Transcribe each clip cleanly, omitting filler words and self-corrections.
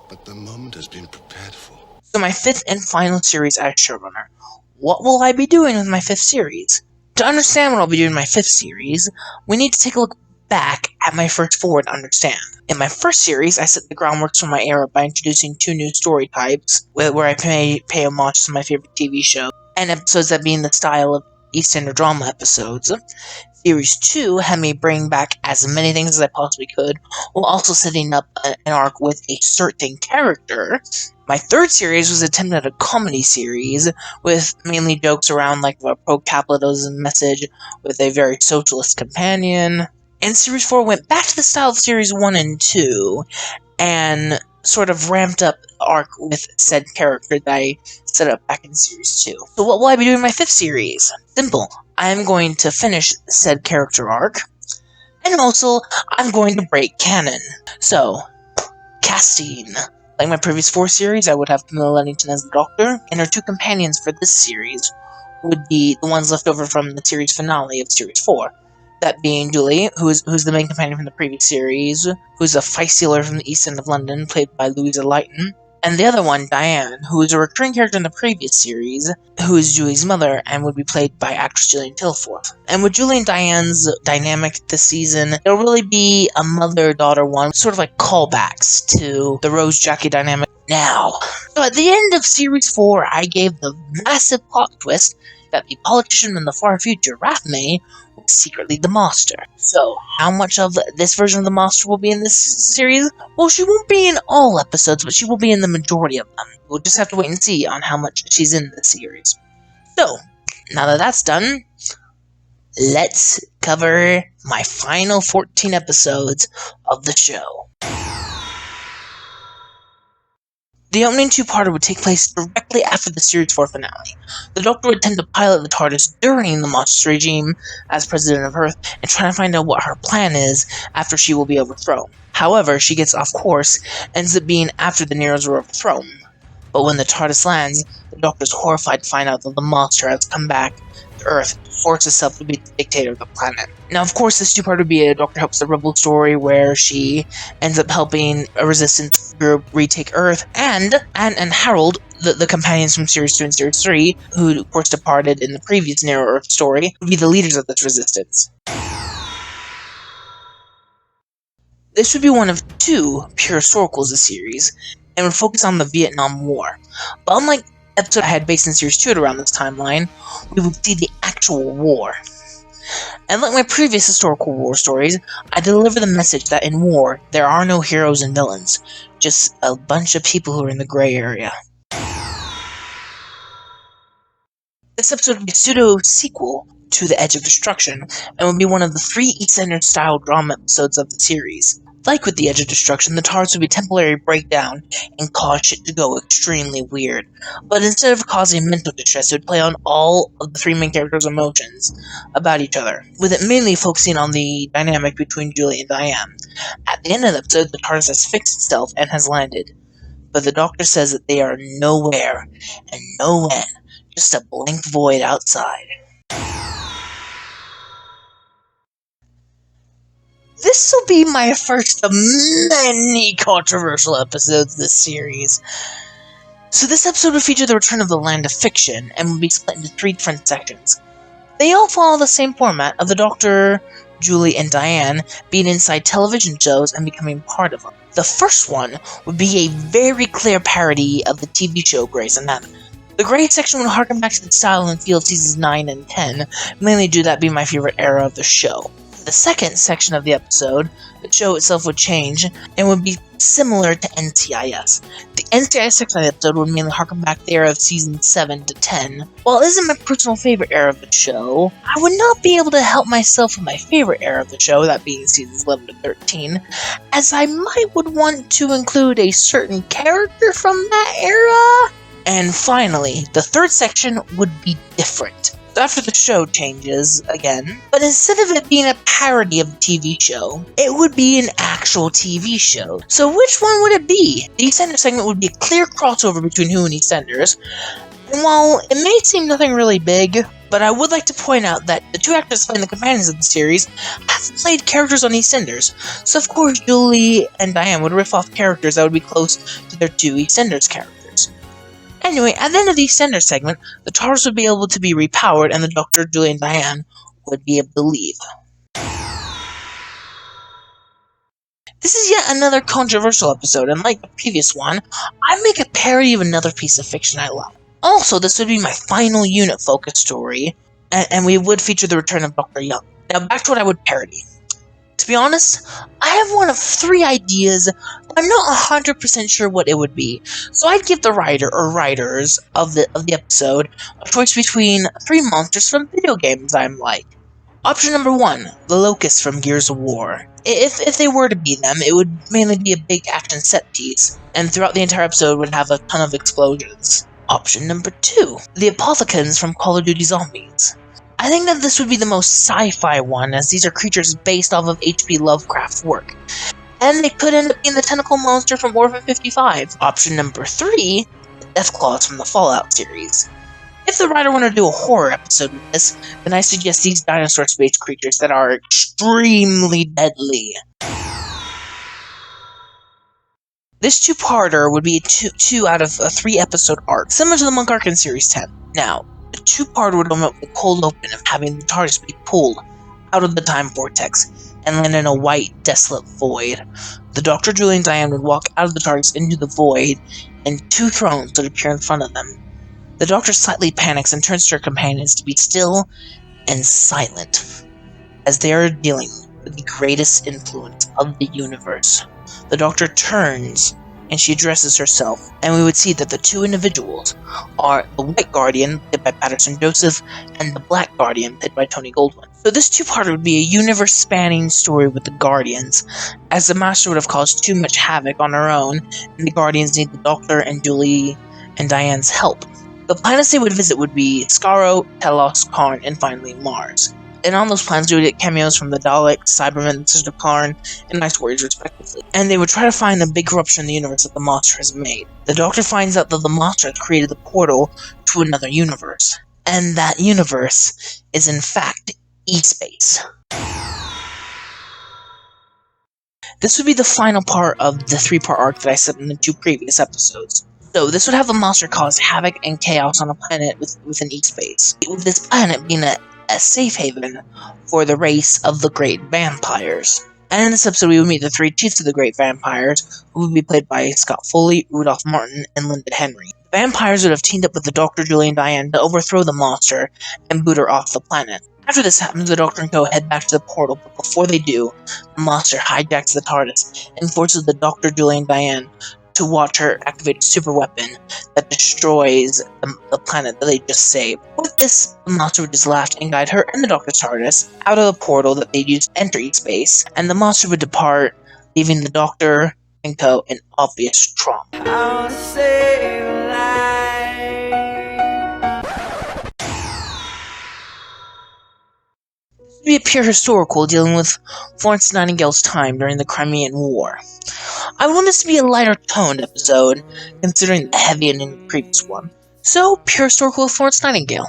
but the moment has been prepared for. So my 5th and final series as showrunner. What will I be doing with my 5th series? To understand what I'll be doing in my 5th series, we need to take a look back at my first 4 to understand. In my first series, I set the groundwork for my era by introducing 2 new story types, where I pay homage to my favorite TV show, and episodes that be in the style of EastEnder drama episodes. Series 2 had me bring back as many things as I possibly could, while also setting up an arc with a certain character. My 3rd series was attempted at a comedy series, with mainly jokes around like a pro-capitalism message with a very socialist companion. And Series 4 went back to the style of Series 1 and 2, and sort of ramped up the arc with said character that I set up back in Series 2. So what will I be doing in my 5th series? Simple. I am going to finish said character arc, and also, I'm going to break canon. So, casting. Like my previous 4 series, I would have Camilla Luddington as the Doctor, and her 2 companions for this series would be the ones left over from the series finale of Series 4. That being Julie, who's the main companion from the previous series, who's a feisty lawyer from the East End of London, played by Louisa Lighton. And the other one, Diane, who is a recurring character in the previous series, who is Julie's mother, and would be played by actress Gillian Tilforth. And with Julie and Diane's dynamic this season, it'll really be a mother-daughter one, sort of like callbacks to the Rose-Jackie dynamic now. So at the end of Series 4, I gave the massive plot twist that the politician in the far future, Rathme, was secretly the Master. So, how much of this version of the Master will be in this series? Well, she won't be in all episodes, but she will be in the majority of them. We'll just have to wait and see on how much she's in the series. So, now that that's done, let's cover my final 14 episodes of the show. The opening 2-parter would take place directly after the Series 4 finale. The Doctor would attempt to pilot the TARDIS during the Monstrous regime as President of Earth and try to find out what her plan is after she will be overthrown. However, she gets off course and ends up being after the Neros were overthrown. But when the TARDIS lands, the Doctor is horrified to find out that the monster has come back to Earth to force itself to be the dictator of the planet. Now, of course, this 2-part would be a Doctor Helps the Rebel story where she ends up helping a resistance group retake Earth, and Anne and Harold, the companions from Series 2 and Series 3, who of course departed in the previous Nero Earth story, would be the leaders of this resistance. This would be one of 2 pure historicals of the series, and would focus on the Vietnam War. But unlike the episode I had based in Series 2 at around this timeline, we would see the actual war. And like my previous historical war stories, I deliver the message that in war, there are no heroes and villains, just a bunch of people who are in the gray area. This episode would be a pseudo-sequel to The Edge of Destruction, and would be one of the 3 EastEnder-style drama episodes of the series. Like with The Edge of Destruction, the TARDIS would be temporary breakdown and cause shit to go extremely weird. But instead of causing mental distress, it would play on all of the 3 main characters' emotions about each other, with it mainly focusing on the dynamic between Julie and Diane. At the end of the episode, the TARDIS has fixed itself and has landed, but the Doctor says that they are nowhere and no when, just a blank void outside. This will be my first of many controversial episodes of this series. So this episode will feature the return of the Land of Fiction, and will be split into 3 different sections. They all follow the same format of the Doctor, Julie, and Diane being inside television shows and becoming part of them. The first one would be a very clear parody of the TV show Grey's Anatomy. The Grey section would harken back to the style and feel of seasons 9 and 10, mainly due to that being my favorite era of the show. The second section of the episode, the show itself would change, and would be similar to NCIS. The NCIS section of the episode would mainly harken back to the era of seasons 7 to 10. While it isn't my personal favorite era of the show, I would not be able to help myself with my favorite era of the show, that being seasons 11 to 13, as I would want to include a certain character from that era. And finally, the third section would be different. After the show changes again, but instead of it being a parody of the TV show, it would be an actual TV show. So which one would it be? The EastEnders segment would be a clear crossover between Who and EastEnders, And while it may seem nothing really big, but I would like to point out that the two actors playing the companions of the series have played characters on EastEnders, so of course Julie and Diane would riff off characters that would be close to their two EastEnders characters. Anyway, at the end of the EastEnders segment, the TARDIS would be able to be repowered and the Doctor, Julie, and Diane would be able to leave. This is yet another controversial episode, and like the previous one, I make a parody of another piece of fiction I love. Also, this would be my final unit-focused story, and we would feature the return of Dr. Young. Now, back to what I would parody. To be honest, I have one of 3 ideas, but I'm not 100% sure what it would be, so I'd give the writer or writers of the episode a choice between 3 monsters from video games I'm like. Option number 1, the Locusts from Gears of War. If they were to be them, it would mainly be a big action set piece, and throughout the entire episode would have a ton of explosions. Option number 2, the Apothicons from Call of Duty Zombies. I think that this would be the most sci-fi one, as these are creatures based off of H.P. Lovecraft's work. And they could end up being the tentacle monster from Orphan 55. Option number 3, the Deathclaws from the Fallout series. If the writer wanted to do a horror episode with this, then I suggest these dinosaur space creatures that are extremely deadly. This 2-parter would be a 2 out of a 3-episode arc, similar to the Monk arc in Series 10. Now, the 2-parter would open up with the cold open of having the TARDIS be pulled out of the time vortex and land in a white, desolate void. The Doctor, Julie, and Diane would walk out of the TARDIS into the void, and 2 thrones would appear in front of them. The Doctor slightly panics and turns to her companions to be still and silent, as they are dealing with the greatest influence of the universe. The Doctor turns, and she addresses herself, and we would see that the 2 individuals are the White Guardian, played by Patterson Joseph, and the Black Guardian, played by Tony Goldwyn. So this 2-parter would be a universe-spanning story with the Guardians, as the Master would have caused too much havoc on her own, and the Guardians need the Doctor and Julie and Diane's help. The planets they would visit would be Skaro, Telos, Karn, and finally Mars. And on those planets, we would get cameos from the Daleks, Cybermen, Sister Karn, and Ice Warriors respectively. And they would try to find the big corruption in the universe that the monster has made. The Doctor finds out that the monster has created the portal to another universe. And that universe is in fact E-Space. This would be the final part of the 3-part arc that I said in the 2 previous episodes. So this would have the monster cause havoc and chaos on a planet within E-Space, with this planet being a safe haven for the race of the Great Vampires. And in this episode we would meet the 3 chiefs of the Great Vampires, who would be played by Scott Foley, Rudolph Martin, and Linda Henry. The vampires would have teamed up with the Doctor, Julie, and Diane to overthrow the monster and boot her off the planet. After this happens, the Doctor and Co. head back to the portal, but before they do, the monster hijacks the TARDIS and forces the Doctor, Julie, and Diane to watch her activate a super weapon that destroys the planet that they just saved. With this, the monster would just laugh and guide her and the Doctor's TARDIS out of the portal that they'd used to enter E-Space, and the monster would depart, leaving the Doctor and Co. in obvious trauma. This would be a pure historical dealing with Florence Nightingale's time during the Crimean War. I want this to be a lighter toned episode, considering the heavy ending in the previous one. So, pure historical of Florence Nightingale.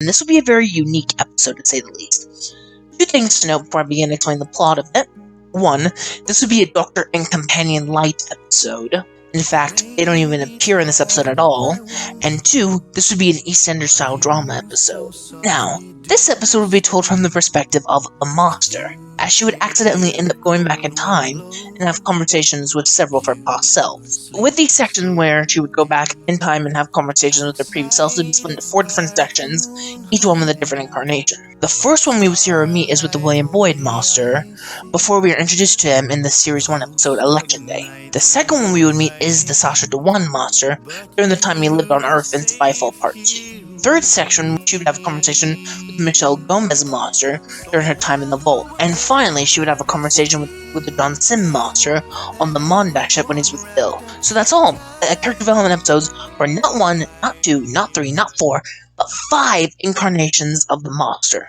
And this will be a very unique episode, to say the least. 2 things to note before I begin explaining the plot of it. 1, this would be a Doctor and Companion Light episode. In fact, they don't even appear in this episode at all. And 2, this would be an EastEnders-style drama episode. Now, this episode would be told from the perspective of the monster, as she would accidentally end up going back in time and have conversations with several of her past selves. With these sections where she would go back in time and have conversations with her previous selves, it would be split into 4 different sections, each one with a different incarnation. The first one we would see her meet is with the William Boyd monster, before we are introduced to him in the Series 1 episode Election Day. The second one we would meet is the Sasha Dewan monster, during the time he lived on Earth in Spyfall Part 2. Third section, she would have a conversation with Michelle Gomez monster during her time in the Vault. And finally, she would have a conversation with the John Sim monster on the Mondash ship when he's with Bill. So that's all. Character development episodes for not 1, not 2, not 3, not 4, but 5 incarnations of the monster.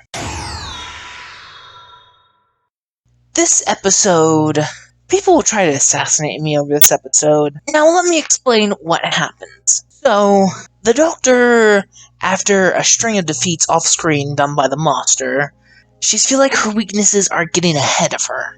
This episode People will try to assassinate me over this episode. Now let me explain what happens. So, the Doctor, after a string of defeats off-screen done by the monster, she feels like her weaknesses are getting ahead of her,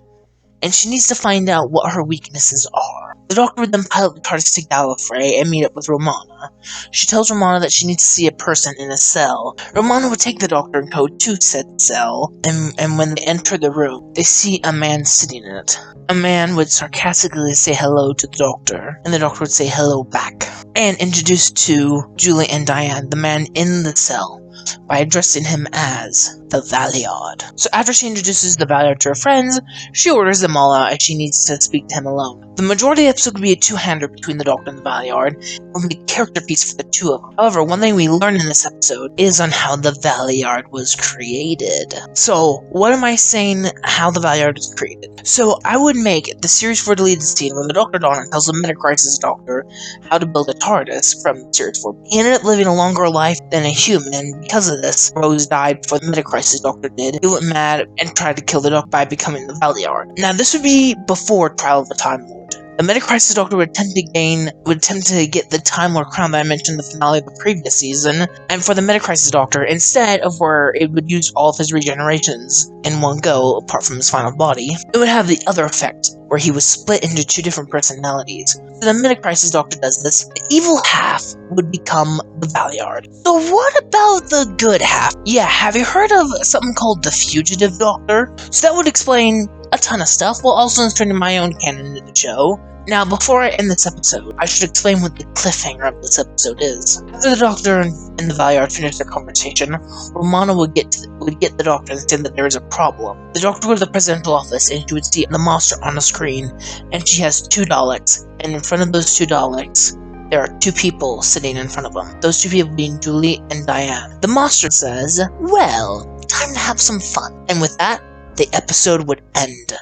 and she needs to find out what her weaknesses are. The Doctor would then pilot the TARDIS to Gallifrey and meet up with Romana. She tells Romana that she needs to see a person in a cell. Romana would take the Doctor and go to said cell, and when they enter the room, they see a man sitting in it. A man would sarcastically say hello to the Doctor, and the Doctor would say hello back, and introduce to Julie and Diane the man in the cell by addressing him as the Valeyard. So after she introduces the Valeyard to her friends, she orders them all out as she needs to speak to him alone. The majority of the episode would be a two-hander between the Doctor and the Valeyard, and would be a character piece for the two of them. However, one thing we learn in this episode is on how the Valeyard was created. So, what am I saying how the Valeyard was created? So, I would make the series 4 deleted scene where the Dr. Donner tells the Metacrisis Doctor how to build a TARDIS from series 4. He ended up living a longer life than a human, and because of this, Rose died before the Metacrisis Doctor did. He went mad and tried to kill the Doctor by becoming the Valeyard. Now, this would be before Trial of the Time Lord. The Metacrisis Doctor would attempt to get the Time Lord crown that I mentioned in the finale of the previous season, and for the Metacrisis Doctor, instead of where it would use all of his regenerations in one go, apart from his final body, it would have the other effect, where he was split into two different personalities. So the Metacrisis Doctor does this, the evil half would become the Valeyard. So what about the good half? Yeah, have you heard of something called the Fugitive Doctor? So that would explain a ton of stuff, while also inserting my own canon into the show. Now, before I end this episode, I should explain what the cliffhanger of this episode is. After the Doctor and the Valeyard finish their conversation, Romana would get the Doctor and say that there is a problem. The Doctor would go to the presidential office and she would see the monster on the screen, and she has two Daleks, and in front of those two Daleks, there are two people sitting in front of them. Those two people being Julie and Diane. The monster says, "Well, time to have some fun." And with that, the episode would end.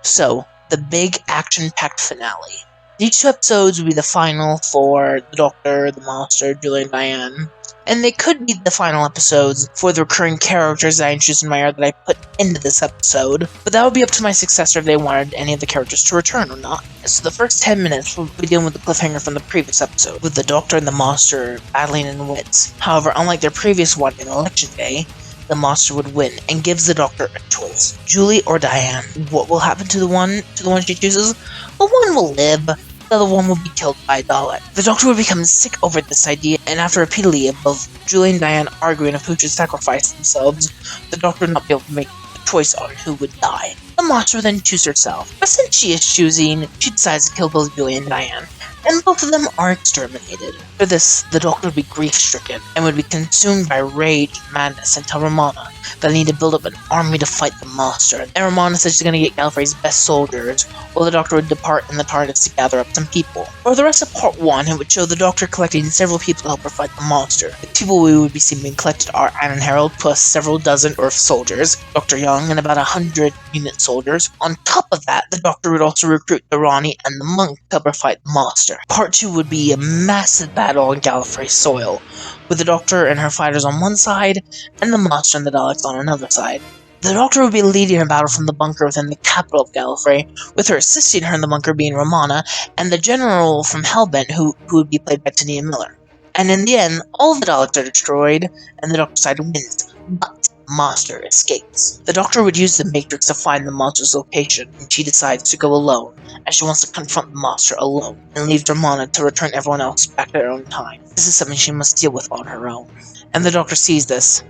So, the big action-packed finale. These two episodes would be the final for the Doctor, the Monster, Julie, and Diane. And they could be the final episodes for the recurring characters that I introduced in my art that I put into this episode. But that would be up to my successor if they wanted any of the characters to return or not. So the first 10 minutes will be dealing with the cliffhanger from the previous episode, with the Doctor and the Monster battling in wits. However, unlike their previous one in Election Day, the monster would win and gives the Doctor a choice. Julie or Diane. What will happen to the one she chooses? Well, one will live, the other one will be killed by a Dalek. The Doctor would become sick over this idea, and after repeatedly of both Julie and Diane arguing of who should sacrifice themselves, the Doctor would not be able to make a choice on who would die. The monster would then choose herself, but since she is choosing, she decides to kill both Julie and Diane, and both of them are exterminated. For this, the Doctor would be grief-stricken, and would be consumed by rage and madness and tell Romana that they need to build up an army to fight the monster. And Romana says she's going to get Gallifrey's best soldiers, while the Doctor would depart in the TARDIS to gather up some people. For the rest of Part 1, it would show the Doctor collecting several people to help her fight the monster. The people we would be seeing being collected are Anne Harold, plus several dozen Earth soldiers, Dr. Young, and about 100 unit soldiers. On top of that, the Doctor would also recruit the Rani and the monk to help her fight the monster. Part 2 would be a massive battle on Gallifrey's soil, with the Doctor and her fighters on one side, and the monster and the Daleks on another side. The Doctor would be leading a battle from the bunker within the capital of Gallifrey, with her assisting her in the bunker being Romana, and the General from Hellbent, who would be played by Tania Miller. And in the end, all the Daleks are destroyed, and the Doctor side wins, but the monster escapes. The Doctor would use the Matrix to find the monster's location, and she decides to go alone, as she wants to confront the monster alone, and leave Romana to return everyone else back to their own time. This is something she must deal with on her own. And the Doctor sees this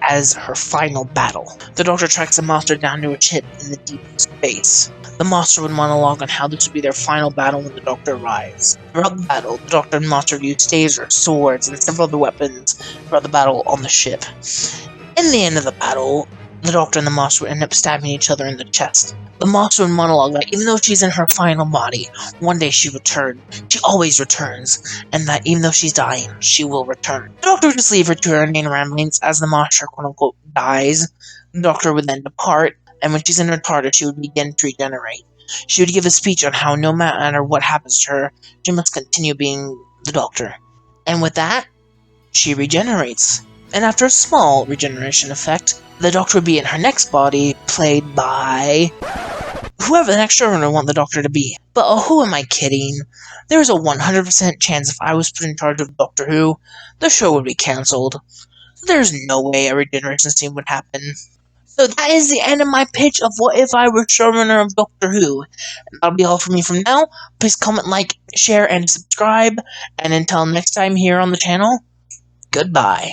as her final battle. The Doctor tracks the monster down to a ship in the deep space. The monster would monologue on how this would be their final battle when the Doctor arrives. Throughout the battle, the Doctor and the monster would use tasers, swords, and several other weapons throughout the battle on the ship. In the end of the battle, the Doctor and the monster would end up stabbing each other in the chest. The monster would monologue that even though she's in her final body, one day she returns. She always returns, and that even though she's dying, she will return. The Doctor would just leave her to her inane ramblings as the monster, quote-unquote, dies. The Doctor would then depart, and when she's in her TARDIS, she would begin to regenerate. She would give a speech on how no matter what happens to her, she must continue being the Doctor. And with that, she regenerates. and after a small regeneration effect, the Doctor would be in her next body, played by whoever the next showrunner want the Doctor to be. But who am I kidding? There's a 100% chance if I was put in charge of Doctor Who, the show would be cancelled. There's no way a regeneration scene would happen. So that is the end of my pitch of what if I were showrunner of Doctor Who. That'll be all for me from now. Please comment, like, share, and subscribe. And until next time here on the channel, goodbye.